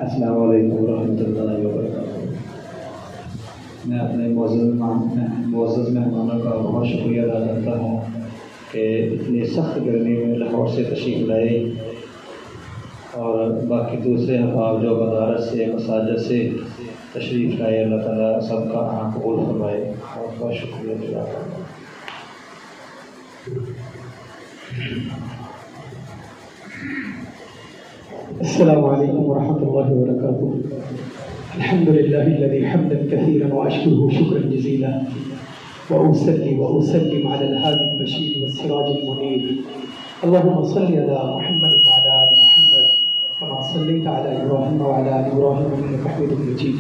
السلام علیکم ورحمۃ اللہ وبرکاتہ۔ میں اپنے معزز مہمانوں کا بہت شکریہ ادا کرتا ہوں کہ اتنی سخت گرمی میں لاہور سے تشریف لائے، اور باقی دوسرے احباب جو مدارس سے مساجد سے تشریف لائے، اللہ تعالیٰ سب کا قبول فرمائے۔ بہت بہت شکریہ ادا کرتا ہوں۔ السلام علیکم ورحمۃ اللہ وبرکاتہ۔ الحمد للہ الذی حمدا کثیرا واشکرہ شکرا جزیلا واصلی واسلم علی الہادی البشیر والسراج المنیر، اللهم صل علی محمد وعلی آل محمد کما صلیت علی ابراہیم وعلی آل ابراہیم انک حمید مجید،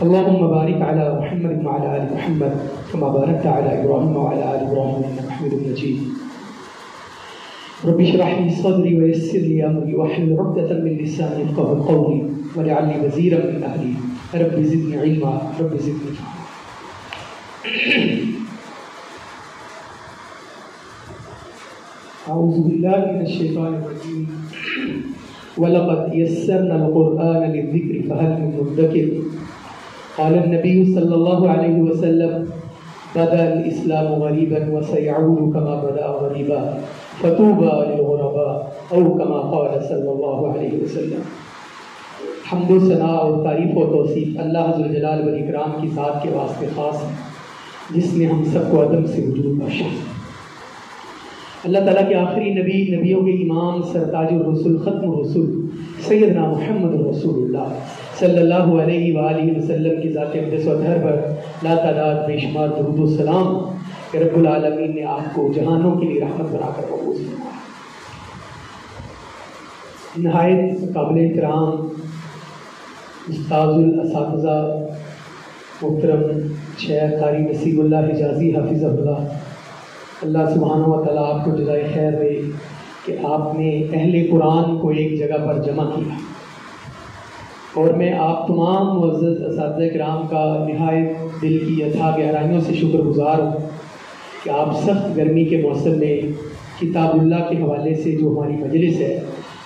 اللهم بارک علی محمد وعلی آل محمد کما بارکت علی ابراہیم وعلی آل ابراہیم انک حمید مجید۔ رب اشرح لي صدري ويسر لي امري واحلل عقدة من لساني يفقهوا قولي واجعل لي وزيرا من اهلي رب زدني علما رب زدني فهما۔ اعوذ بالله من الشيطان الرجيم ولقد يسرنا القرآن للذكر فهل من مدكر قال النبي صلى الله عليه وسلم بدا الاسلام غريبا وسيعود كما بدا غريبا فطوبى للغرباء او كما قال صلی اللہ علیہ وسلم۔ حمد و ثناء اور تعریف و توصیف اللہ ذوالجلال والاکرام کی ذات کے واسطے خاص ہے، جس نے ہم سب کو عدم سے وجود بخشا۔ اللہ تعالیٰ کے آخری نبی، نبیوں کے امام، سرتاج الرسل، ختم الرسل سیدنا محمد رسول اللہ صلی اللہ علیہ وآلہ وسلم کی ذات اقدس و اطہر پر لا تعداد بے شمار درود و سلام کہ رب العالمین نے آپ کو جہانوں کے لیے رحمت بنا کر مقبول فرمایا۔ نہایت قابل احترام استاذ الاساتذہ محترم شیخ قاری نصیب اللہ حجازی حافظہ اللہ، اللہ سبحانہ و تعالیٰ آپ کو جزائے خیر دے کہ آپ نے اہل قرآن کو ایک جگہ پر جمع کیا، اور میں آپ تمام معزز اساتذہ کرام کا نہایت دل کی اتھاہ گہرائیوں سے شکر گزار ہوں کہ آپ سخت گرمی کے موسم میں کتاب اللہ کے حوالے سے جو ہماری مجلس ہے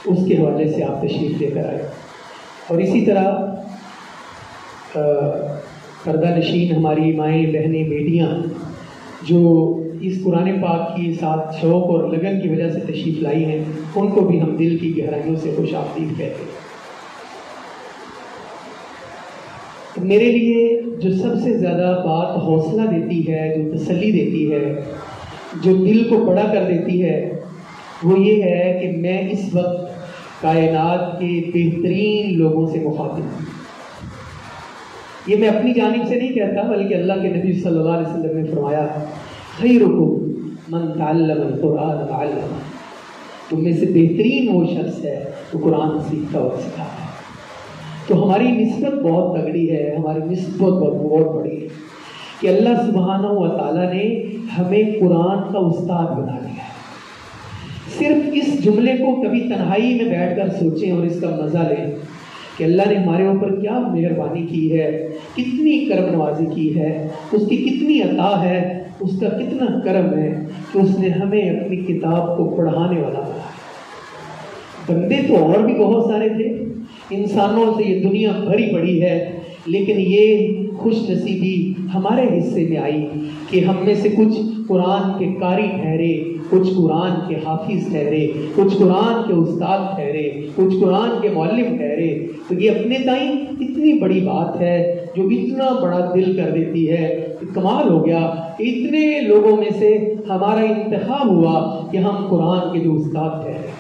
اس کے حوالے سے آپ تشریف لے کر آئے، اور اسی طرح پردہ نشین ہماری مائیں، بہنیں، بیٹیاں جو اس قرآن پاک کی ساتھ شوق اور لگن کی وجہ سے تشریف لائی ہیں، ان کو بھی ہم دل کی گہرائیوں سے خوش آمدید کہتے ہیں۔ میرے لیے جو سب سے زیادہ بات حوصلہ دیتی ہے، جو تسلی دیتی ہے، جو دل کو بڑا کر دیتی ہے، وہ یہ ہے کہ میں اس وقت کائنات کے بہترین لوگوں سے مخاطب ہوں۔ یہ میں اپنی جانب سے نہیں کہتا، بلکہ اللہ کے نبی صلی اللہ علیہ وسلم نے فرمایا خیرکم من تعلم القرآن وعلمہ، تم میں سے بہترین وہ شخص ہے جو قرآن سیکھتا اور سکھاتا ہے۔ تو ہماری نسبت بہت تگڑی ہے، ہماری نسبت بہت بڑی ہے کہ اللہ سبحانہ و تعالیٰ نے ہمیں قرآن کا استاد بنا دیا ہے۔ صرف اس جملے کو کبھی تنہائی میں بیٹھ کر سوچیں اور اس کا مزہ لیں کہ اللہ نے ہمارے اوپر کیا مہربانی کی ہے، کتنی کرم نوازی کی ہے، اس کی کتنی عطا ہے، اس کا کتنا کرم ہے کہ اس نے ہمیں اپنی کتاب کو پڑھانے والا بنایا۔ بندے تو اور بھی بہت سارے تھے، انسانوں سے یہ دنیا بھری پڑی ہے، لیکن یہ خوش نصیبی ہمارے حصے میں آئی کہ ہم میں سے کچھ قرآن کے قاری ٹھہرے، کچھ قرآن کے حافظ ٹھہرے، کچھ قرآن کے استاد ٹھہرے، کچھ قرآن کے معلم ٹھہرے۔ تو یہ اپنے تائیں اتنی بڑی بات ہے جو اتنا بڑا دل کر دیتی ہے کہ کمال ہو گیا کہ اتنے لوگوں میں سے ہمارا انتخاب ہوا کہ ہم قرآن کے جو استاد ٹھہرے۔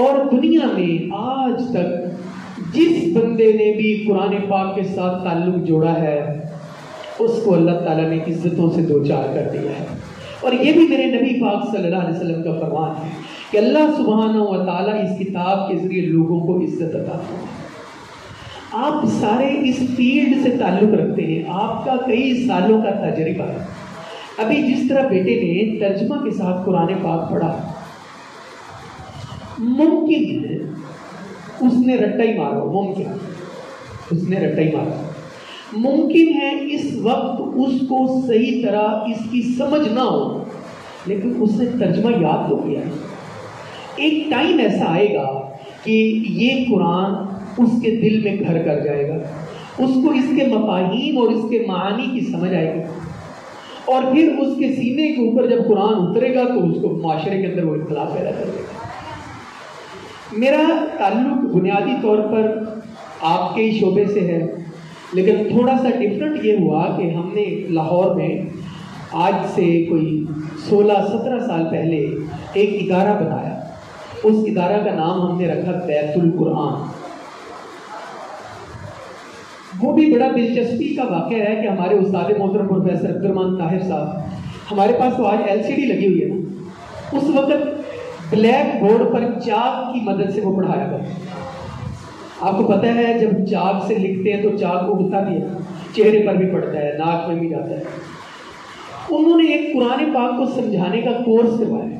اور دنیا میں آج تک جس بندے نے بھی قرآن پاک کے ساتھ تعلق جوڑا ہے، اس کو اللہ تعالیٰ نے عزتوں سے دوچار کر دیا ہے۔ اور یہ بھی میرے نبی پاک صلی اللہ علیہ وسلم کا فرمان ہے کہ اللہ سبحانہ و تعالیٰ اس کتاب کے ذریعے لوگوں کو عزت عطا کرتا ہے۔ آپ سارے اس فیلڈ سے تعلق رکھتے ہیں، آپ کا کئی سالوں کا تجربہ ہے۔ ابھی جس طرح بیٹے نے ترجمہ کے ساتھ قرآن پاک پڑھا، ممکن ہے اس نے رٹا ہی مارا، ممکن ہے اس وقت اس کو صحیح طرح اس کی سمجھ نہ ہو، لیکن اس نے ترجمہ یاد تو کیا ہے۔ ایک ٹائم ایسا آئے گا کہ یہ قرآن اس کے دل میں گھر کر جائے گا، اس کو اس کے مفاہیم اور اس کے معانی کی سمجھ آئے گی، اور پھر اس کے سینے کے اوپر جب قرآن اترے گا تو اس کو معاشرے کے اندر وہ اختلاف پیدا کرے گا۔ میرا تعلق بنیادی طور پر آپ کے ہی شعبے سے ہے، لیکن تھوڑا سا ڈفرینٹ یہ ہوا کہ ہم نے لاہور میں آج سے کوئی 16-17 سال پہلے ایک ادارہ بنایا۔ اس ادارہ کا نام ہم نے رکھا بیت القرآن۔ وہ بھی بڑا دلچسپی کا واقعہ ہے کہ ہمارے استاد محترم پروفیسر عبدالرحمان طاہر صاحب، ہمارے پاس تو آج LCD لگی ہوئی ہے نا، اس وقت بلیک بورڈ پر چاک کی مدد سے وہ پڑھایا کرتے۔ آپ کو پتہ ہے جب چاک سے لکھتے ہیں تو چاک کو اڑتا بھی ہے، چہرے پر بھی پڑتا ہے، ناک میں بھی جاتا ہے۔ انہوں نے ایک قرآن پاک کو سمجھانے کا کورس کروایا۔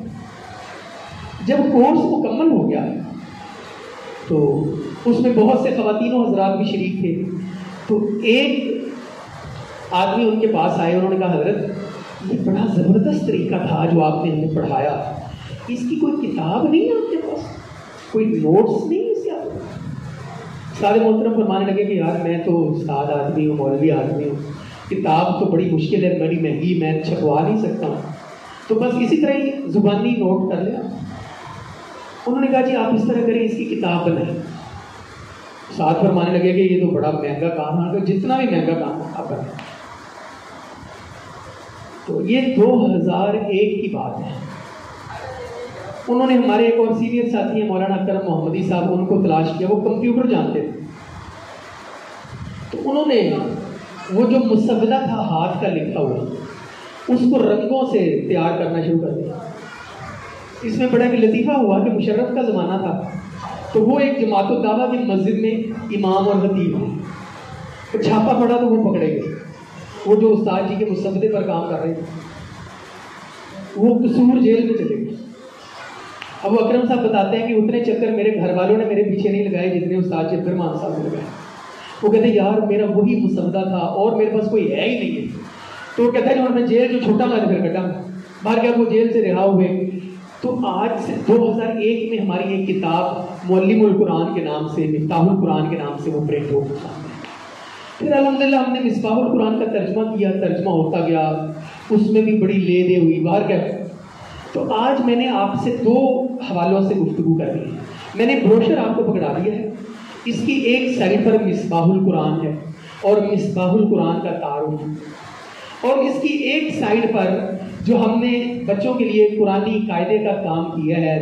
جب کورس مکمل ہو گیا تو اس میں بہت سے خواتین و حضرات بھی شریک تھے، تو ایک آدمی ان کے پاس آئے، انہوں نے کہا حضرت یہ بڑا زبردست طریقہ تھا جو آپ نے ہمیں پڑھایا، اس کی کوئی کتاب نہیں ہے آپ کے پاس، کوئی نوٹس نہیں اس کے؟ سارے محترم فرمانے لگے کہ یار میں تو استاد آدمی ہوں، مولوی آدمی ہوں، کتاب تو بڑی مشکل ہے، بڑی مہنگی، میں چھپوا نہیں سکتا ہوں، تو بس اسی طرح ہی زبانی نوٹ کر لیں۔ انہوں نے کہا جی آپ اس طرح کریں، اس کی کتاب بنائیں۔ استاد فرمانے لگے کہ یہ تو بڑا مہنگا کام ہے، جتنا بھی مہنگا کام ہے آپ کریں۔ تو یہ 2001 کی بات ہے۔ انہوں نے ہمارے ایک اور سینئر ساتھی ہیں مولانا اکرم محمدی صاحب، ان کو تلاش کیا، وہ کمپیوٹر جانتے تھے، تو انہوں نے وہ جو مسودہ تھا ہاتھ کا لکھا ہوا، اس کو رنگوں سے تیار کرنا شروع کر دیا۔ اس میں بڑا ایک لطیفہ ہوا کہ مشرف کا زمانہ تھا، تو وہ ایک جماعت الدعوہ کی مسجد میں امام اور خطیب ہیں، تو چھاپا پڑا تو وہ پکڑے گئے، وہ جو استاد جی کے مسودے پر کام کر رہے تھے، وہ قصور جیل میں چلے گئے۔ اب وہ اکرم صاحب بتاتے ہیں کہ اتنے چکر میرے گھر والوں نے میرے پیچھے نہیں لگائے جتنے استاد جی عبدالرحمان صاحب نے لگائے۔ وہ کہتے ہیں یار میرا وہی مسودہ تھا اور میرے پاس کوئی ہے ہی نہیں ہے، تو وہ کہتا ہے جو میں جیل جو چھوٹا میں پھر کٹا باہر گیا، وہ جیل سے رہا ہوئے۔ تو آج سے 2001 میں ہماری ایک کتاب معلم القرآن کے نام سے، مفتاح القرآن کے نام سے وہ پرنٹ ہو گیا۔ پھر الحمدللہ ہم نے مصباح القرآن کا ترجمہ کیا، ترجمہ ہوتا گیا، اس میں بھی بڑی لے دے ہوئی باہر گیا۔ تو آج میں نے آپ سے 2 حوالوں سے گفتگو کر لی ہے۔ میں نے بروشر آپ کو پکڑا دیا ہے، اس کی ایک سائڈ پر مصباح القرآن ہے اور مصباح القرآن کا تعارف، اور اس کی ایک سائڈ پر جو ہم نے بچوں کے لیے قرآنی قاعدے کا کام کیا ہے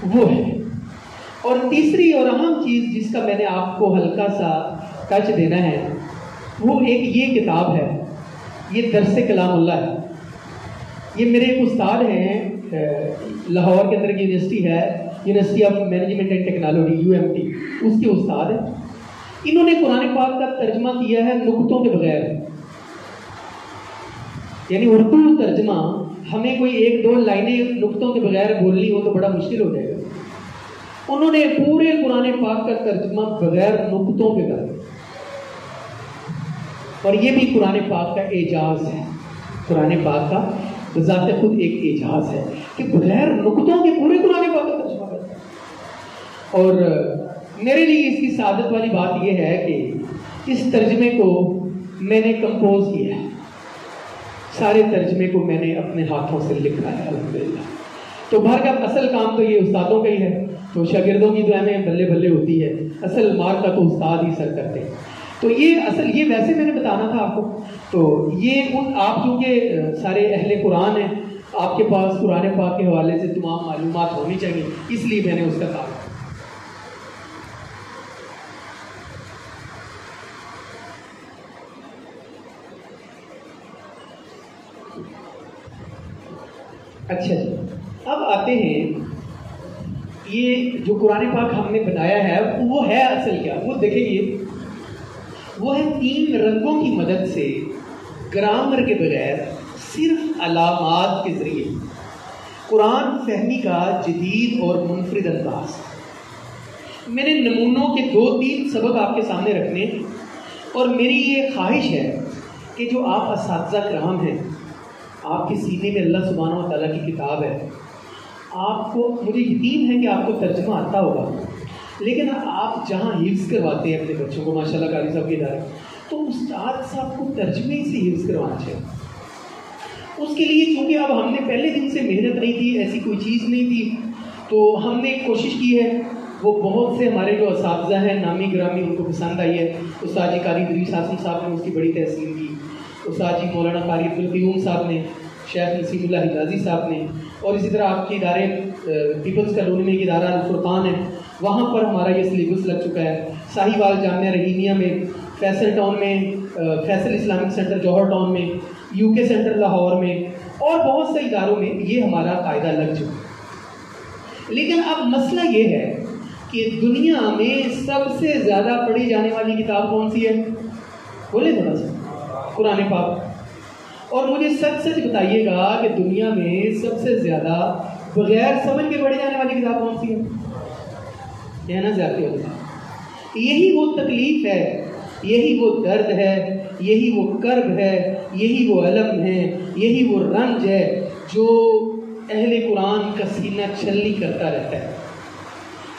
وہ ہے، اور تیسری اور اہم چیز جس کا میں نے آپ کو ہلکا سا ٹچ دینا ہے وہ ایک یہ کتاب ہے، یہ درس کلام اللہ ہے۔ یہ میرے ایک استاد ہیں لاہور کے اندر ایک یونیورسٹی ہے، university of management and technology UMT، اس کے استاد ہیں۔ انہوں نے قرآن پاک کا ترجمہ کیا ہے نقطوں کے بغیر، یعنی اردو ترجمہ ہمیں کوئی 1-2 لائنیں نقطوں کے بغیر بولنی ہو تو بڑا مشکل ہو جائے گا۔ انہوں نے پورے قرآن پاک کا ترجمہ بغیر نقطوں کے کر دیا، اور یہ بھی قرآن پاک کا اعجاز ہے۔ قرآن پاک کا بذات خود ایک اعجاز ہے کہ بغیر نقطوں کے پورے قرآن پاک کا ترجمہ کرتا ہے۔ اور میرے لیے اس کی سعادت والی بات یہ ہے کہ اس ترجمے کو میں نے کمپوز کیا ہے، سارے ترجمے کو میں نے اپنے ہاتھوں سے لکھا ہے الحمدللہ۔ تو بھر کا اصل کام تو یہ استادوں کا ہی ہے، تو شاگردوں کی دعائیں بلے بلے ہوتی ہے، اصل مار کا تو استاد ہی سر کرتے ہیں۔ تو یہ اصل یہ ویسے میں نے بتانا تھا آپ کو، تو یہ آپ کیونکہ سارے اہل قرآن ہیں، آپ کے پاس قرآن پاک کے حوالے سے تمام معلومات ہونی چاہیے، اس لیے میں نے اس کا کام کیا۔ اچھا جی، اب آتے ہیں یہ جو قرآن پاک ہم نے بنایا ہے وہ ہے اصل کیا؟ وہ دیکھیں گے، وہ ہے 3 رنگوں کی مدد سے گرامر کے بغیر صرف علامات کے ذریعے قرآن فہمی کا جدید اور منفرد انداز۔ میں نے نمونوں کے 2-3 سبق آپ کے سامنے رکھنے، اور میری یہ خواہش ہے کہ جو آپ اساتذہ کرام ہیں، آپ کے سینے میں اللہ سبحانہ و تعالیٰ کی کتاب ہے، آپ کو، مجھے یقین ہے کہ آپ کو ترجمہ آتا ہوگا، لیکن آپ جہاں حفظ کرواتے ہیں اپنے بچوں کو، ماشاء اللہ قاری صاحب کے ادارے، تو استاد صاحب کو ترجمے سے حفظ کروانا چاہیے۔ اس کے لیے چونکہ اب ہم نے پہلے دن سے محنت نہیں تھی، ایسی کوئی چیز نہیں تھی، تو ہم نے کوشش کی ہے، وہ بہت سے ہمارے جو اساتذہ ہیں نامی گرامی ان کو پسند آئی ہے۔ استاد جی قاری ادریس حاسم صاحب نے اس کی بڑی تحسین کی، استاد جی مولانا قاری عبدالقیوم صاحب نے، شیخ نسیم اللہ حجازی صاحب نے، اور اسی طرح آپ کے ادارے پیپلز کالونی میں ایک ادارہ الفرقان ہے، وہاں پر ہمارا یہ سلیبس لگ چکا ہے۔ ساہیوال جامعہ رحیمیہ میں، فیصل ٹاؤن میں، فیصل اسلامک سینٹر جوہر ٹاؤن میں، یو کے سینٹر لاہور میں، اور بہت سے اداروں میں یہ ہمارا قاعدہ لگ چکا ہے۔ لیکن اب مسئلہ یہ ہے کہ دنیا میں سب سے زیادہ پڑھی جانے والی کتاب کون سی ہے؟ بولے تھوڑا سا، قرآن پاک۔ اور مجھے سچ سچ بتائیے گا کہ دنیا میں سب سے زیادہ بغیر سمجھ کے پڑھی جانے والی کتاب کون سی ہے؟ کہنا زیادتی ہوتا ہے۔ یہی وہ تکلیف ہے، یہی وہ درد ہے، یہی وہ کرب ہے، یہی وہ علم ہے، یہی وہ رنج ہے جو اہل قرآن کا سینہ چھلنی کرتا رہتا ہے۔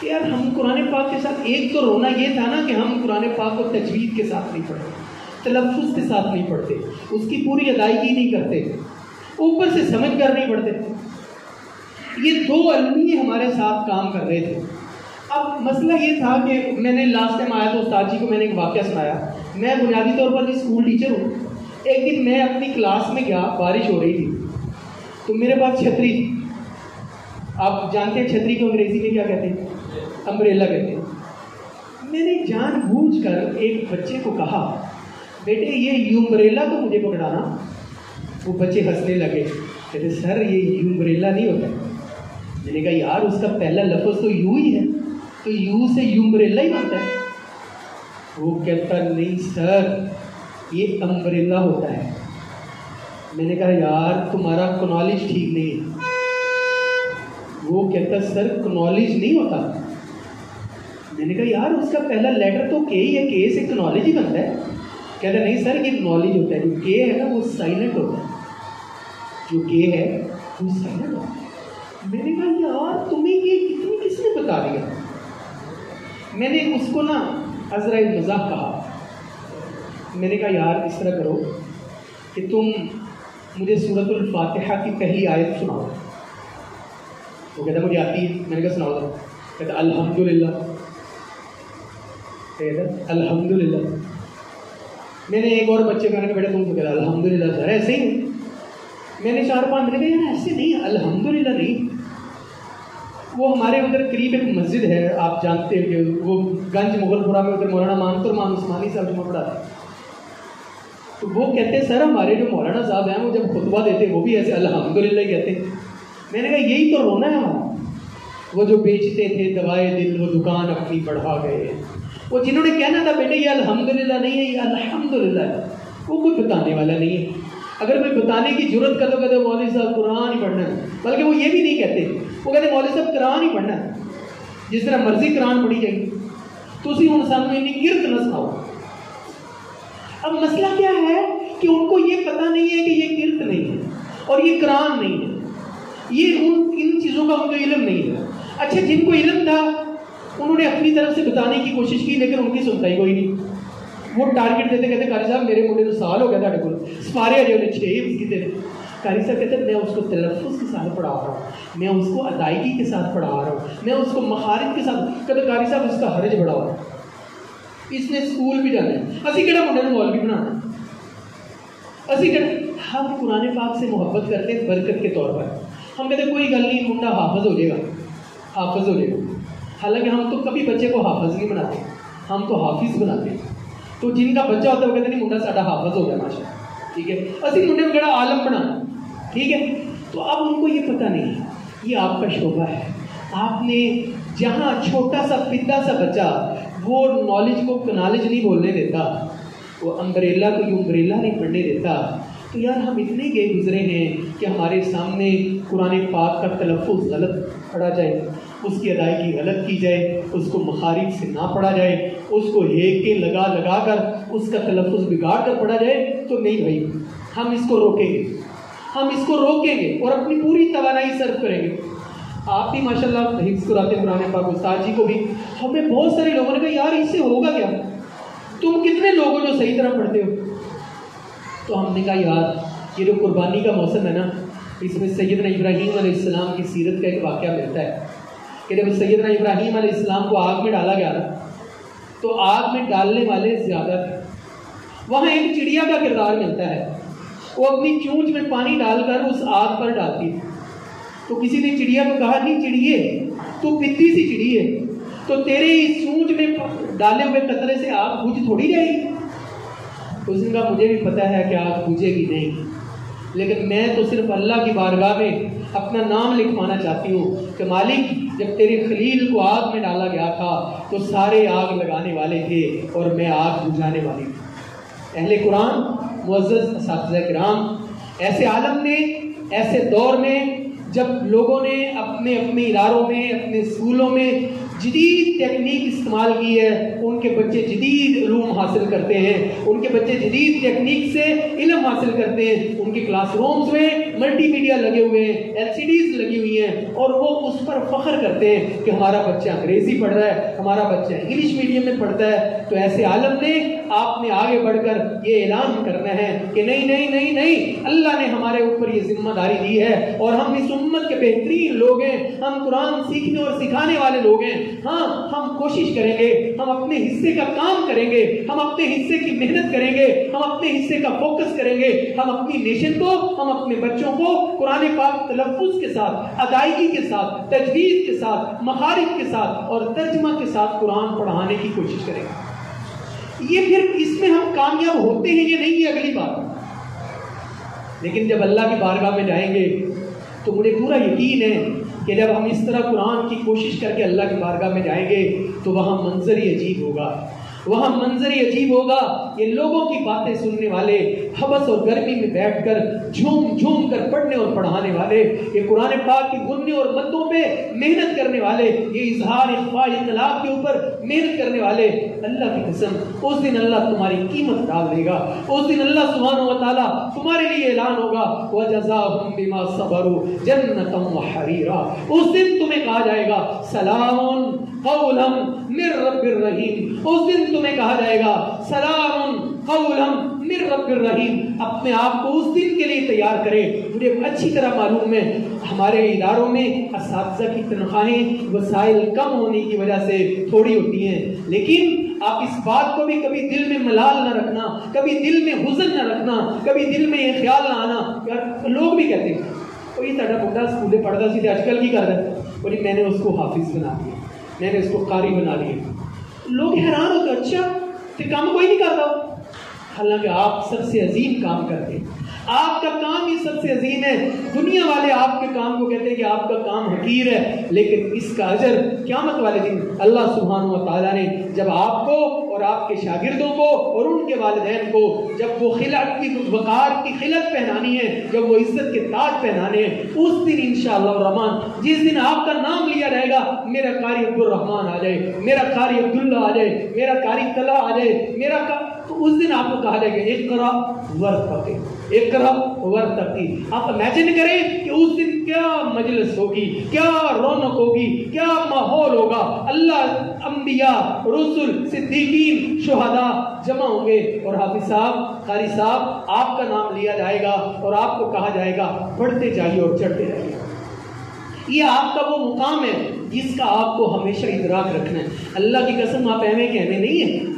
یار ہم قرآن پاک کے ساتھ، ایک تو رونا یہ تھا نا کہ ہم قرآن پاک کو تجوید کے ساتھ نہیں پڑھتے، تلفظ کے ساتھ نہیں پڑھتے، اس کی پوری ادائیگی نہیں کرتے، اوپر سے سمجھ کر نہیں پڑھتے۔ یہ 2 علمی ہمارے ساتھ کام کر رہے تھے۔ اب مسئلہ یہ تھا کہ میں نے لاسٹ ٹائم آیا تو استاد جی کو میں نے ایک واقعہ سنایا۔ میں بنیادی طور پر اسکول ٹیچر ہوں۔ ایک دن میں اپنی کلاس میں گیا، بارش ہو رہی تھی، تو میرے پاس چھتری تھی۔ آپ جانتے ہیں چھتری کو انگریزی میں کیا کہتے ہیں؟ امبریلا کہتے ہیں۔ میں نے جان بوجھ کر ایک بچے کو کہا، بیٹے یہ امبریلا تو مجھے پکڑانا۔ وہ بچے ہنسنے لگے، کہتے سر یہ امبریلا نہیں ہوتا۔ میں نے کہا یار اس کا پہلا لفظ تو یو ہی ہے، تو یو سے امبریلا ہی بنتا ہے۔ وہ کہتا نہیں سر یہ امبریلا ہوتا ہے۔ میں نے کہا یار تمہارا کنالج ٹھیک نہیں ہے۔ وہ کہتا سر کنالج نہیں ہوتا۔ میں نے کہا یار اس کا پہلا لیٹر تو کے ہی ہے، کے سے کنالج ہی بنتا ہے۔ کہتا نہیں سر یہ نالج ہوتا ہے، جو کے ہے نا وہ سائلنٹ ہوتا ہے، جو کے ہے وہ سائلنٹ ہوتا ہے۔ میں نے کہا یار تمہیں یہ کس نے بتا دیا؟ میں نے اس کو نا عذرائے مزاح کہا، میں نے کہا یار اس طرح کرو کہ تم مجھے سورۃ الفاتحہ کی پہلی آیت سناؤ۔ وہ کہتا مجھے آتی ہے۔ میں نے کہا سناؤ۔ کہتا الحمدللہ، کہتا الحمدللہ۔ میں نے ایک اور بچے کو کہا بیٹا تم کو، کہتا الحمدللہ سر ایسے ہی۔ میں نے 4-5 میں نے کہا یار ایسے نہیں، الحمدللہ نہیں۔ وہ ہمارے ادھر قریب ایک مسجد ہے، آپ جانتے ہیں کہ وہ گنج مغل پورہ میں، ادھر مولانا مانترمان عثمانی صاحب جمعہ پڑھاتے ہیں۔ تو وہ کہتے سر ہمارے جو مولانا صاحب ہیں وہ جب خطبہ دیتے وہ بھی ایسے الحمدللہ کہتے ہیں۔ میں نے کہا یہی تو رونا ہے ہمارا۔ وہ جو بیچتے تھے دوائے دل وہ دکان اپنی بڑھا گئے، وہ جنہوں نے کہنا تھا بیٹے یہ الحمدللہ نہیں ہے یہ الحمدللہ ہے، وہ کوئی بتانے والا نہیں ہے۔ اگر کوئی بتانے کی جرت کر تو کہتے مولوی صاحب قرآن ہی پڑھنا ہے، بلکہ وہ یہ بھی نہیں کہتے، وہ کہتے مولوی صاحب قرآن ہی پڑھنا ہے، جس طرح مرضی قرآن پڑھی جائے گی، تو اسی ہوں سامنے انہیں گرد نہ سناؤ۔ اب مسئلہ کیا ہے کہ ان کو یہ پتہ نہیں ہے کہ یہ کرت نہیں ہے اور یہ قرآن نہیں ہے، یہ ان چیزوں کا ان کو علم نہیں ہے۔ اچھا جن کو علم تھا انہوں نے اپنی طرف سے بتانے کی کوشش کی، لیکن ان کی سنتا ہی کوئی نہیں۔ وہ ٹارگٹ دیتے کہتے قاری صاحب میرے منڈے تو سال ہو گیا تھا کو سپارے جو نے 6 اس کی دے۔ قاری صاحب کہتے میں اس کو تلفظ کے ساتھ پڑھا رہا ہوں، میں اس کو ادائیگی کے ساتھ پڑھا رہا ہوں، میں اس کو مخارج کے ساتھ۔ کہتے قاری صاحب اس کا حرج بڑا ہوا، اس نے اسکول بھی جانا ہے، اسی کہڑا منڈے نے مولوی بنانا ہے، اسی کہڑا۔ ہم قرآن پاک سے محبت کرتے ہیں برکت کے طور پر۔ ہم کہتے کوئی گل نہیں منڈا حافظ ہو جائے گا، حافظ ہو جائے گا۔ حالانکہ ہم تو کبھی بچے کو حافظ نہیں بناتے، ہم تو حافظ بناتے ہیں۔ تو جن کا بچہ ہوتا ہے وہ کہتے نہیں منڈا ساڈا حافظ ہو گیا ماشاء اللہ، ٹھیک ہے، اسی منڈے کو کہڑا عالم بنانا، ٹھیک ہے۔ تو اب ان کو یہ پتہ نہیں یہ آپ کا شعبہ ہے. آپ نے جہاں چھوٹا سا پدا سا بچہ وہ نالج کو نالج نہیں بولنے دیتا, وہ امبریلا کو امبریلا نہیں پڑھنے دیتا, تو یار ہم اتنے گئے گزرے ہیں کہ ہمارے سامنے قرآن پاک کا تلفظ غلط پڑھا جائے, اس کی ادائیگی غلط کی جائے, اس کو مخارج سے نہ پڑھا جائے, اس کو ہیکے لگا لگا کر اس کا تلفظ بگاڑ کر پڑھا جائے. تو نہیں بھائی, ہم اس کو روکیں گے, ہم اس کو روکیں گے اور اپنی پوری توانائی صرف کریں گے. آپ بھی ماشاء اللہ حفظ کراتے قرآن پاک, استاد جی کو بھی. ہمیں بہت سارے لوگوں نے کہا یار اس سے ہوگا کیا, تم کتنے لوگ ہو جو صحیح طرح پڑھتے ہو. تو ہم نے کہا یار یہ جو قربانی کا موسم ہے نا, اس میں سیدنا ابراہیم علیہ السلام کی سیرت کا ایک واقعہ ملتا ہے کہ جب سیدنا ابراہیم علیہ السلام کو آگ میں ڈالا گیا نا, تو آگ میں ڈالنے والے زیادہ تھے. وہاں ایک چڑیا کا کردار ملتا ہے, وہ اپنی چونچ میں پانی ڈال کر اس آگ پر ڈالتی ہے. تو کسی نے چڑیا کو کہا نہیں چڑیے تو پتی سی چڑی ہے, تو تیرے اس چونچ میں ڈالے ہوئے قطرے سے آگ بجھ تھوڑی جائے گی. اس نے کہا مجھے بھی پتہ ہے کہ آگ بجھے گی نہیں, لیکن میں تو صرف اللہ کی بارگاہ میں اپنا نام لکھوانا چاہتی ہوں کہ مالک جب تیرے خلیل کو آگ میں ڈالا گیا تھا تو سارے آگ لگانے والے تھے اور میں آگ بجھانے والی تھی. اہل قرآن معزز اساتذہ کرام, ایسے عالم نے, ایسے دور میں جب لوگوں نے اپنے اپنے اداروں میں, اپنے اسکولوں میں جدید ٹیکنیک استعمال کی ہے, ان کے بچے جدید علوم حاصل کرتے ہیں, ان کے بچے جدید ٹیکنیک سے علم حاصل کرتے ہیں, ان کے کلاس رومز میں ملٹی میڈیا لگے ہوئے ہیں, LCDs لگی ہوئی ہیں, اور وہ اس پر فخر کرتے ہیں کہ ہمارا بچہ انگریزی پڑھ رہا ہے, ہمارا بچہ انگلش میڈیم میں پڑھتا ہے. تو ایسے عالم نے, آپ نے آگے بڑھ کر یہ اعلان کرنا ہے کہ نہیں نہیں نہیں نہیں, اللہ نے ہمارے اوپر یہ ذمہ داری دی ہے اور ہم اس امت کے بہترین لوگ ہیں, ہم قرآن سیکھنے اور سکھانے والے لوگ ہیں. ہاں ہم کوشش کریں گے, ہم اپنے حصے کا کام کریں گے, ہم اپنے حصے کی محنت کریں گے, ہم اپنے حصے کا فوکس کریں گے, ہم اپنی نیشن کو, ہم اپنے بچوں کو قرآن پاک تلفظ کے ساتھ, ادائیگی کے ساتھ, تجوید کے ساتھ, مخارج کے ساتھ اور ترجمہ کے ساتھ قرآن پڑھانے کی کوشش کریں گے. یہ پھر اس میں ہم کامیاب ہوتے ہیں یہ نہیں, یہ اگلی بات. لیکن جب اللہ کی بارگاہ میں جائیں گے تو مجھے پورا یقین ہے کہ جب ہم اس طرح قرآن کی کوشش کر کے اللہ کی بارگاہ میں جائیں گے تو وہاں منظر ہی عجیب ہوگا, وہاں منظر ہی عجیب ہوگا. یہ لوگوں کی باتیں سننے والے, حبس اور گرمی میں بیٹھ کر جھوم جھوم کر پڑھنے اور پڑھانے والے, یہ قرآن پاک کی گننے اور مدوں پہ محنت کرنے والے, یہ اظہار اخفاء اطلاق کے اوپر محنت کرنے والے, اللہ کی قسم اس دن اللہ تمہاری قیمت ڈال دے گا. اس دن اللہ سبحانہ و تعالیٰ تمہارے لیے اعلان ہوگا وَجَزَاهُمْ بِمَا صَبَرُوا جَنَّةً وَحَرِيرًا. اس دن تمہیں کہا جائے گا سلام قولا من رب الرحیم. اس دن تمہیں کہا جائے گا سلام قولا من رب الرحیم. اپنے آپ کو اس دن کے لیے تیار کرے. مجھے اچھی طرح معلوم ہے ہمارے اداروں میں اساتذہ کی تنخواہیں وسائل کم ہونے کی وجہ سے تھوڑی ہوتی ہیں, لیکن آپ اس بات کو بھی کبھی دل میں ملال نہ رکھنا, کبھی دل میں حزن نہ رکھنا, کبھی دل میں یہ خیال نہ آنا. یار لوگ بھی کہتے ہیں اور یہ تھوڑا بڑا اسکولے پڑھتا سی آج کل کی کر رہا ہے, اور میں نے اس کو حافظ بنا دیا, میں نے اس کو قاری بنا لیا. لوگ حیران ہوتے, اچھا تو کام کوئی نہیں کرتا, حالانکہ آپ سب سے عظیم کام کرتے ہیں. آپ کا کام ہی سب سے عظیم ہے. دنیا والے آپ کے کام کو کہتے ہیں کہ آپ کا کام حقیر ہے, لیکن اس کا اجر قیامت والے دن اللہ سبحانہ و تعالیٰ نے جب آپ کو اور آپ کے شاگردوں کو اور ان کے والدین کو جب وہ خلعت کی وقار کی خلعت پہنانی ہے, جب وہ عزت کے تاج پہنانے ہیں, اس دن انشاءاللہ الرحمن جس دن آپ کا نام لیا جائے گا, میرا قاری عبد الرحمن آ جائے, میرا قاری عبداللہ آ جائے, میرا قاری طلحہ آ جائے, تو اس دن آپ کو کہا جائے گا اقرا ورتقی, اقرا ورتقی. آپ امیجن کریں کہ اس دن کیا مجلس ہوگی, کیا رونق ہوگی, کیا ماحول ہوگا. اللہ انبیاء, رسل, صدیقین, شہداء جمع ہوں گے, اور حافظ صاحب, قاری صاحب آپ کا نام لیا جائے گا اور آپ کو کہا جائے گا پڑھتے جائیے اور چڑھتے رہیے. یہ آپ کا وہ مقام ہے جس کا آپ کو ہمیشہ ادراک رکھنا ہے. اللہ کی قسم آپ ایویں کہنے نہیں ہیں,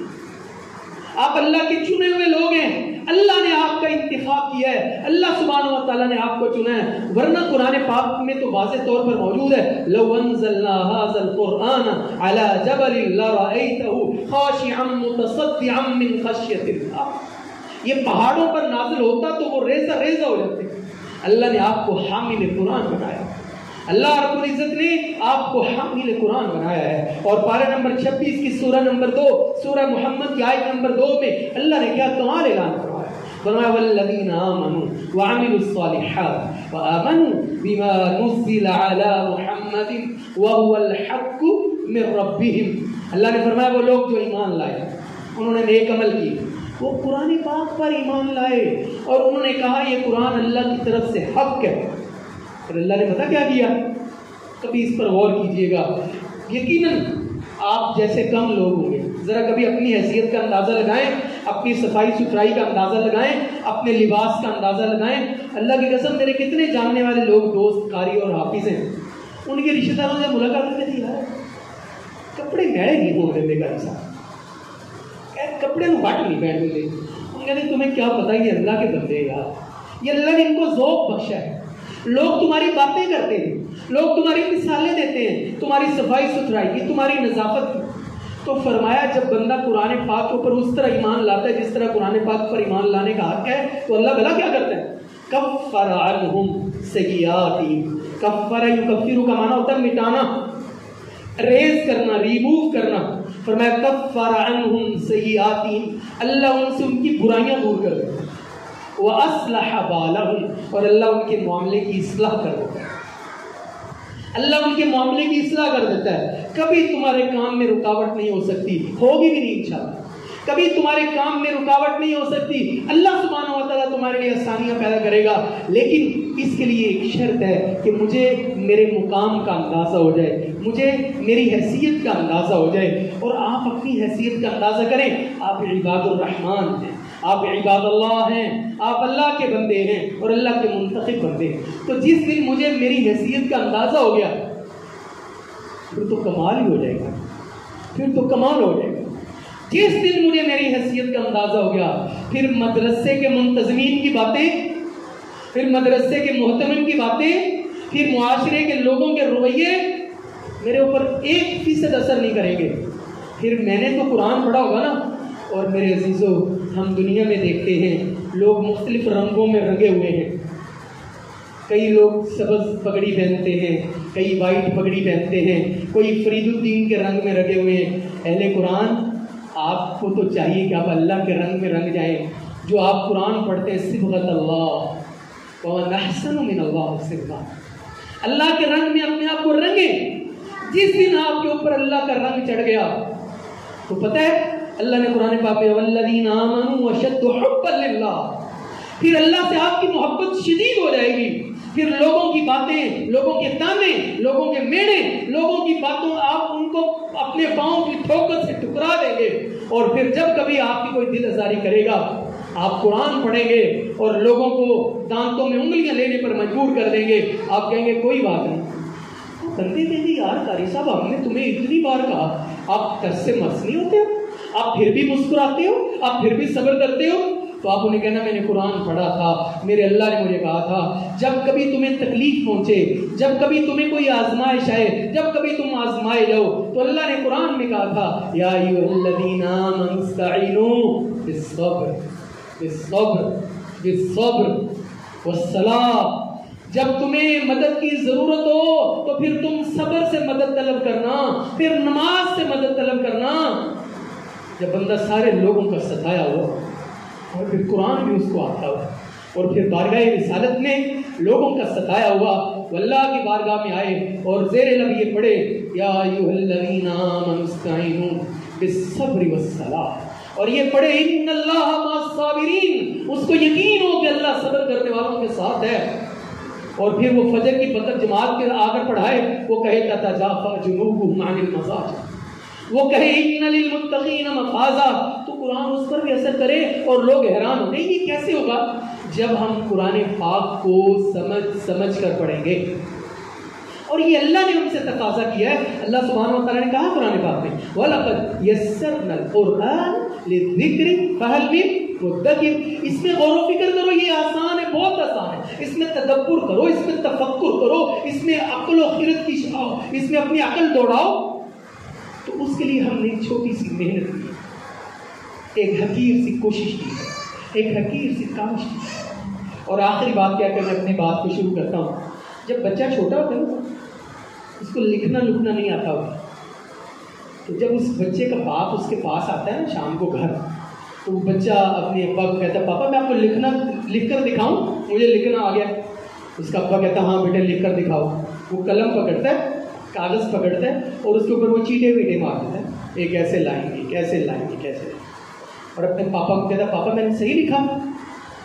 آپ اللہ کے چنے ہوئے لوگ ہیں. اللہ نے آپ کا انتخاب کیا ہے, اللہ سبحانہ و تعالیٰ نے آپ کو چنا ہے. ورنہ قرآن پاک میں تو واضح طور پر موجود ہے لو انزلنا هذا القرآن على جبل لرأيته خاشعا متصدعا من خشية الله. یہ پہاڑوں پر نازل ہوتا تو وہ ریزہ ریزہ ہو جاتے. اللہ نے آپ کو حامل قرآن بنایا. اللہ رب العزت نے آپ کو حامل قرآن بنایا ہے. اور پارہ نمبر 26 کی سورہ نمبر 2 سورہ محمد کی آیت نمبر 2 میں اللہ نے کیا کمال اعلان فرمایا. فرمایا والذین آمنوا وعملوا الصالحات وآمنوا بما نزل على محمد وهو الحق من ربهم. اللہ نے فرمایا وہ لوگ جو ایمان لائے, انہوں نے نیک عمل کی, وہ قرآن پاک پر ایمان لائے اور انہوں نے کہا یہ قرآن اللہ کی طرف سے حق ہے. اور اللہ نے پتہ کیا کیا؟ کبھی اس پر غور کیجئے گا. یقیناً آپ جیسے کم لوگ ہوں گے, ذرا کبھی اپنی حیثیت کا اندازہ لگائیں, اپنی صفائی ستھرائی کا اندازہ لگائیں, اپنے لباس کا اندازہ لگائیں. اللہ کی قسم میرے کتنے جاننے والے لوگ دوست قاری اور حافظ ہیں, ان کے رشتہ داروں سے ملاقات کرتے تھے, یار کپڑے میڑے نہیں ہو رہے بیکاری صاحب, کپڑے میں بٹ نہیں پہن لے. ان کہتے تمہیں کیا پتہ یہ اللہ کے بندے ہیں یار, یہ اللہ نے ان کو ذوق بخشا ہے. لوگ تمہاری باتیں کرتے ہیں, لوگ تمہاری مثالیں دیتے ہیں, تمہاری صفائی ستھرائی کی, تمہاری نظافت کی. تو فرمایا جب بندہ قرآن پاک کے اوپر اس طرح ایمان لاتا ہے جس طرح قرآن پاک پر ایمان لانے کا حق ہے, تو اللہ بھلا کیا کرتا ہے؟ کفر عنہم سیئاتہم. کفر یکفر کا معنی ہوتا ہے مٹانا, ریز کرنا, ریموو کرنا. فرمایا کفر عنہم سیئاتہم, اللہ ان سے ان کی برائیاں دور کر دیتا ہے. وَأَصْلَحَ بَالَهُمْ, اور اللہ ان کے معاملے کی اصلاح کر دیتا ہے. اللہ ان کے معاملے کی اصلاح کر دیتا ہے. کبھی تمہارے کام میں رکاوٹ نہیں ہو سکتی, ہوگی بھی نہیں انشاءاللہ. کبھی تمہارے کام میں رکاوٹ نہیں ہو سکتی, اللہ سبحانہ و تعالیٰ تمہارے لیے آسانیاں پیدا کرے گا. لیکن اس کے لیے ایک شرط ہے کہ مجھے میرے مقام کا اندازہ ہو جائے, مجھے میری حیثیت کا اندازہ ہو جائے. اور آپ اپنی حیثیت کا اندازہ کریں, آپ عباد الرحمن ہیں, آپ عباد اللہ ہیں, آپ اللہ کے بندے ہیں اور اللہ کے منتخب بندے ہیں. تو جس دن مجھے میری حیثیت کا اندازہ ہو گیا پھر تو کمال ہی ہو جائے گا, پھر تو کمال ہو جائے گا. جس دن مجھے میری حیثیت کا اندازہ ہو گیا پھر مدرسے کے منتظمین کی باتیں, پھر مدرسے کے محتمم کی باتیں, پھر معاشرے کے لوگوں کے رویے میرے اوپر 1% اثر نہیں کریں گے. پھر میں نے تو قرآن پڑھا ہوگا نا. اور میرے عزیزو, ہم دنیا میں دیکھتے ہیں لوگ مختلف رنگوں میں رنگے ہوئے ہیں. کئی لوگ سبز پگڑی پہنتے ہیں, کئی وائٹ پگڑی پہنتے ہیں, کوئی فرید الدین کے رنگ میں رنگے ہوئے ہیں. اہل قرآن آپ کو تو چاہیے کہ آپ اللہ کے رنگ میں رنگ جائیں. جو آپ قرآن پڑھتے ہیں صبغۃ اللہ ومن احسن من اللہ صبغہ, اللہ کے رنگ میں اپنے آپ کو رنگیں. جس دن آپ کے اوپر اللہ کا رنگ چڑھ گیا تو پتہ ہے اللہ نے قرآن پاک میں والذین آمنوا اشد حبا للہ, پھر اللہ سے آپ کی محبت شدید ہو جائے گی. پھر لوگوں کی باتیں, لوگوں کے تانے, لوگوں کے میڑے, لوگوں کی باتوں آپ ان کو اپنے پاؤں کی ٹھوکر سے ٹکرا دیں گے. اور پھر جب کبھی آپ کی کوئی دل آزاری کرے گا آپ قرآن پڑھیں گے اور لوگوں کو دانتوں میں انگلیاں لینے پر مجبور کر دیں گے. آپ کہیں گے کوئی بات نہیں. بندے کہیں گے یار قاری صاحب ہم نے تمہیں اتنی بار کہا, آپ ترس سے مرس نہیں ہوتے ہو, آپ پھر بھی مسکراتے ہو, آپ پھر بھی صبر کرتے ہو. تو آپ انہیں کہنا میں نے قرآن پڑھا تھا, میرے اللہ نے مجھے کہا تھا جب کبھی تمہیں تکلیف پہنچے, جب کبھی تمہیں کوئی آزمائش آئے, جب کبھی تم آزمائے جاؤ, تو اللہ نے قرآن میں کہا تھا یا ایھا الذین آمنوا استعینوا بالصبر بالصبر بالصبر والصلاۃ. جب تمہیں مدد کی ضرورت ہو تو پھر تم صبر سے مدد طلب کرنا, پھر نماز سے مدد طلب کرنا. جب بندہ سارے لوگوں کا ستایا ہو اور پھر قرآن بھی اس کو آتا ہوا اور پھر بارگاہ رسالت میں لوگوں کا ستایا ہوا, وہ اللہ کی بارگاہ میں آئے اور زیر لب یہ پڑھے یا ایھا الذین آمنوا استعینوا بالصبر والصلاۃ, اور یہ پڑھے ان اللہ مع الصابرین. اس کو یقین ہو کہ اللہ صبر کرنے والوں کے ساتھ ہے. اور پھر وہ فجر کی بدر جماعت کے آگر پڑھائے, وہ کہے تتجافی جنوبہم عن المضاجع, وہ کہے ان للمتقین مفازا. تو قرآن اس پر بھی اثر کرے اور لوگ حیران ہو نہیں یہ کیسے ہوگا. جب ہم قرآن پاک کو سمجھ کر پڑھیں گے, اور یہ اللہ نے ہم سے تقاضا کیا ہے. اللہ سبحانہ و تعالیٰ نے کہا قرآن پاک میں وَلَقَدْ يَسَّرْنَا الْقُرْآنَ لِلذِّكْرِ فَهَلْ مِن مُدَّكِرٍ. اس میں غور و فکر کرو, یہ آسان ہے, بہت آسان ہے. اس میں تدبر کرو, اس میں تفکر کرو, اس میں عقل و خرد کی شاؤ, اس میں اپنی عقل دوڑاؤ. تو اس کے لیے ہم نے ایک چھوٹی سی محنت کی, ایک حقیر سی کوشش کی, ایک حقیر سی کاوش کی. اور آخری بات کیا کہ میں اپنی بات کو شروع کرتا ہوں. جب بچہ چھوٹا ہوتا ہے نا اس کو لکھنا لکھنا نہیں آتا ہوتا، تو جب اس بچے کا باپ اس کے پاس آتا ہے نا شام کو گھر، تو وہ بچہ اپنے ابا کو کہتا ہے پاپا میں آپ کو لکھ کر دکھاؤں، مجھے لکھنا آ گیا. اس کا ابا کہتا ہے ہاں بیٹا لکھ کر دکھاؤ. وہ قلم پکڑتا ہے، کاغذ پکڑتا ہے اور اس کے اوپر وہ چیٹے ویٹے مار دیتا ہے، ایک ایسے لائن ایک ایسے لائن ایک ایسے، اور اپنے پاپا کو کہتا ہے پاپا میں نے صحیح لکھا.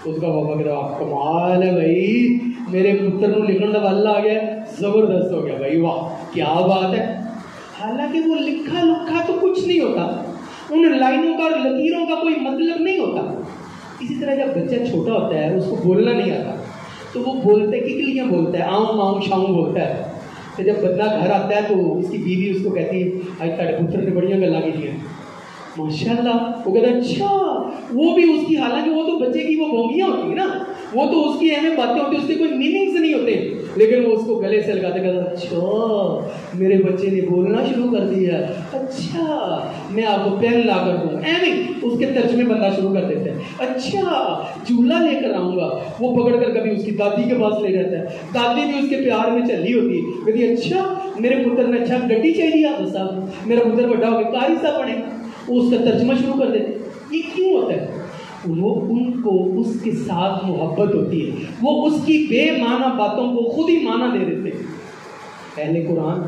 اس کا پاپا کہتا ہے آپ کمال ہے بھائی، میرے پتر کو لکھنے کا اللہ آ گیا، زبردست ہو گیا بھائی، واہ کیا بات ہے. حالانکہ وہ لکھا لکھا تو کچھ نہیں ہوتا، ان لائنوں کا اور لکیروں کا کوئی مطلب نہیں ہوتا. اسی طرح جب بچہ چھوٹا ہوتا ہے اس کو بولنا نہیں آتا تو وہ بولتا ہے ککلیاں بولتا ہے، آؤں آؤں شاؤں بولتا ہے. تو جب بندہ گھر آتا ہے تو اس کی بیوی اس کو کہتی ہے آج تارے پتر نے بڑیاں گلاں کی ہیں ماشاء اللہ. وہ کہتا ہے اچھا، وہ بھی اس کی، حالانکہ وہ تو بچے کی وہ بونگیاں ہوتی ہیں نا، وہ تو اس کی اہم باتیں ہوتی ہیں، اس کے کوئی میننگز نہیں ہوتے، لیکن وہ اس کو گلے سے لگاتے کہتا اچھا میرے بچے نے بولنا شروع کر دیا، اچھا میں آپ کو پین لا کر دوں. اس کے ترجمے بندہ شروع کر دیتے ہیں. اچھا جھولا لے کر آؤں گا، وہ پکڑ کر کبھی اس کی دادی کے پاس لے جاتا ہے، دادی بھی اس کے پیار میں چلی ہوتی ہے، کہتی اچھا میرے پتر نے اچھا گڈی چاہیے آپ صاحب، میرا پتر بڑا ہو کے قاری صاحب بنے. وہ اس کا ترجمہ شروع کر دیتے. یہ کیوں ہوتا ہے؟ وہ ان کو اس کے ساتھ محبت ہوتی ہے، وہ اس کی بے معنی باتوں کو خود ہی معنی دے دیتے ہیں. اہل قرآن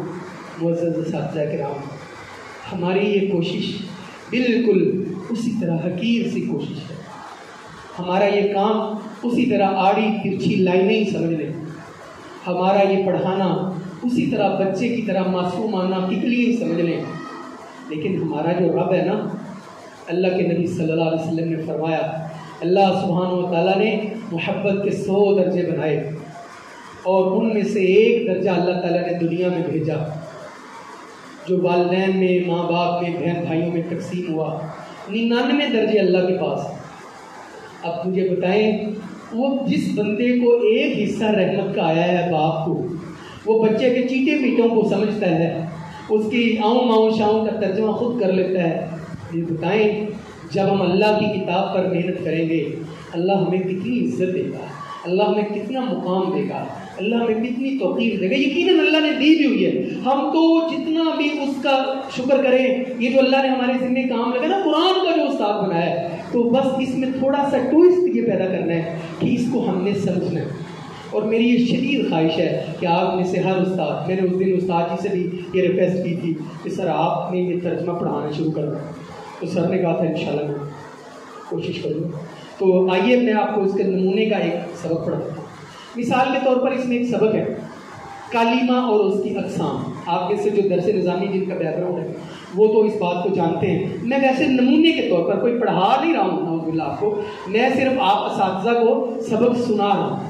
معزز اساتذہ کرام، ہماری یہ کوشش بالکل اسی طرح حقیر سی کوشش ہے. ہمارا یہ کام اسی طرح آڑی ترچھی لائنیں ہی سمجھ لیں. ہمارا یہ پڑھانا اسی طرح بچے کی طرح معصومانہ ککلی ہی سمجھ لیں. لیکن ہمارا جو رب ہے نا، اللہ کے نبی صلی اللہ علیہ وسلم نے فرمایا اللہ سبحانہ و تعالیٰ نے محبت کے 100 درجے بنائے اور ان میں سے ایک درجہ اللہ تعالیٰ نے دنیا میں بھیجا جو والدین میں، ماں باپ میں، بہن بھائیوں میں تقسیم ہوا. 99 درجے اللہ کے پاس. اب مجھے بتائیں وہ جس بندے کو ایک حصہ رحمت کا آیا ہے باپ کو، وہ بچے کے چیٹے میٹوں کو سمجھتا ہے، اس کی آؤں ماؤں شاؤں کا ترجمہ خود کر لیتا ہے. یہ بتائیں جب ہم اللہ کی کتاب پر محنت کریں گے اللہ ہمیں کتنی عزت دے گا، اللہ ہمیں کتنا مقام دے گا، اللہ ہمیں کتنی توفیق دے گا. یقیناً اللہ نے دی بھی ہوئی ہے، ہم تو جتنا بھی اس کا شکر کریں. یہ جو اللہ نے ہمارے ذمہ کام لگا نا قرآن کا جو استاد بنایا ہے، تو بس اس میں تھوڑا سا ٹوئسٹ یہ پیدا کرنا ہے کہ اس کو ہم نے سمجھنا ہے. اور میری یہ شدید خواہش ہے کہ آپ میں سے ہر استاد، میں نے اس دن استاد جی سے بھی یہ ریکویسٹ کی تھی کہ سر آپ نے یہ ترجمہ پڑھانا شروع کر دیں، تو سر نے کہا تھا انشاءاللہ میں کوشش کروں. تو آئیے میں آپ کو اس کے نمونے کا ایک سبق پڑھاتا ہوں. مثال کے طور پر اس میں ایک سبق ہے کلمہ اور اس کی اقسام. آپ کے سے جو درس نظامی جن کا بیک گراؤنڈ ہے وہ تو اس بات کو جانتے ہیں. میں ویسے نمونے کے طور پر کوئی پڑھا نہیں رہا ہوں نعوذ باللہ آپ کو، میں صرف آپ اساتذہ کو سبق سنا رہا ہوں.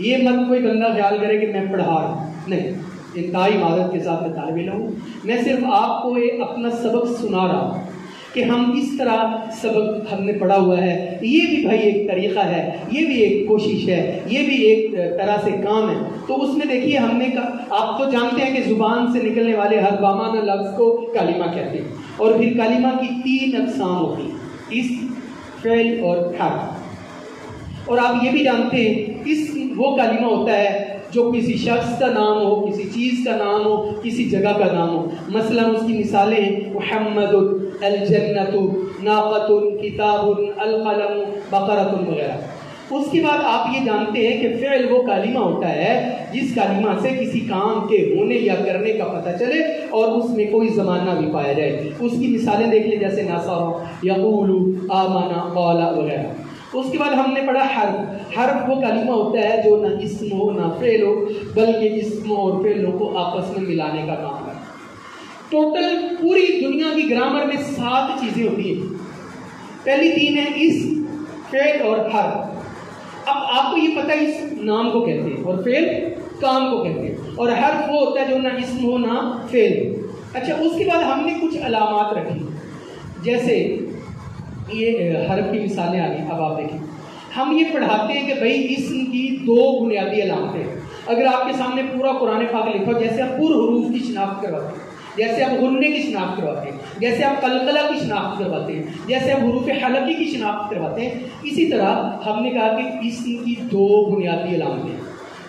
یہ مت کوئی بندہ خیال کرے کہ میں پڑھا رہا ہوں، نہیں، انتہائی معذرت کے ساتھ میں طالب علم ہوں. میں صرف آپ کو ایک اپنا سبق سنا رہا ہوں کہ ہم اس طرح سبق ہم نے پڑھا ہوا ہے. یہ بھی بھائی ایک طریقہ ہے، یہ بھی ایک کوشش ہے، یہ بھی ایک طرح سے کام ہے. تو اس میں دیکھیے ہم نے آپ تو جانتے ہیں کہ زبان سے نکلنے والے ہر بامانہ لفظ کو کلمہ کہتے ہیں، اور پھر کلمہ کی 3 اقسام ہوتی ہیں، اسم، فعل اور حرف. اور آپ یہ بھی جانتے ہیں اسم وہ کلمہ ہوتا ہے جو کسی شخص کا نام ہو، کسی چیز کا نام ہو، کسی جگہ کا نام ہو. مثلا اس کی مثالیں ہیں محمد، الجنت، ناقۃ، کتاب، القلم، بقرۃ وغیرہ. اس کے بعد آپ یہ جانتے ہیں کہ فعل وہ کلمہ ہوتا ہے جس کلمہ سے کسی کام کے ہونے یا کرنے کا پتہ چلے اور اس میں کوئی زمانہ بھی پایا جائے. اس کی مثالیں دیکھ لیں جیسے نصر، یقول، آمن، قال وغیرہ. اس کے بعد ہم نے پڑھا حرف. حرف وہ کلمہ ہوتا ہے جو نہ اسم ہو نہ فعل ہو بلکہ اسم اور فعلوں کو آپس میں ملانے کا کام ہے. ٹوٹل پوری دنیا کی گرامر میں 7 چیزیں ہوتی ہیں. پہلی 3 ہیں اسم، فعل اور حرف. اب آپ کو یہ پتہ ہے اس نام کو کہتے ہیں اور فعل کام کو کہتے ہیں، اور حرف وہ ہوتا ہے جو نہ اسم ہو نہ فعل. اچھا اس کے بعد ہم نے کچھ علامات رکھی، جیسے یہ حرف کی مثالیں آ گئی. اب آپ دیکھیں ہم یہ پڑھاتے ہیں کہ بھائی اسم کی 2 بنیادی علامتیں ہیں. اگر آپ کے سامنے پورا قرآن پاک لکھا جیسے ہم پر حروف کی شناخت کرواتے ہیں، جیسے ہم غنّے کی شناخت کرواتے ہیں، جیسے ہم قلقلہ کی شناخت کرواتے ہیں، جیسے ہم حروف حلقی کی شناخت کرواتے ہیں، اسی طرح ہم نے کہا کہ اسم کی دو بنیادی علامتیں،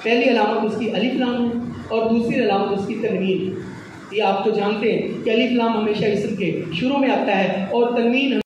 پہلی علامت اس کی الف لام ہے اور دوسری علامت اس کی تنوین ہے۔ یہ آپ تو جانتے ہیں کہ الف لام ہمیشہ اسم کے شروع میں آتا ہے اور تنوین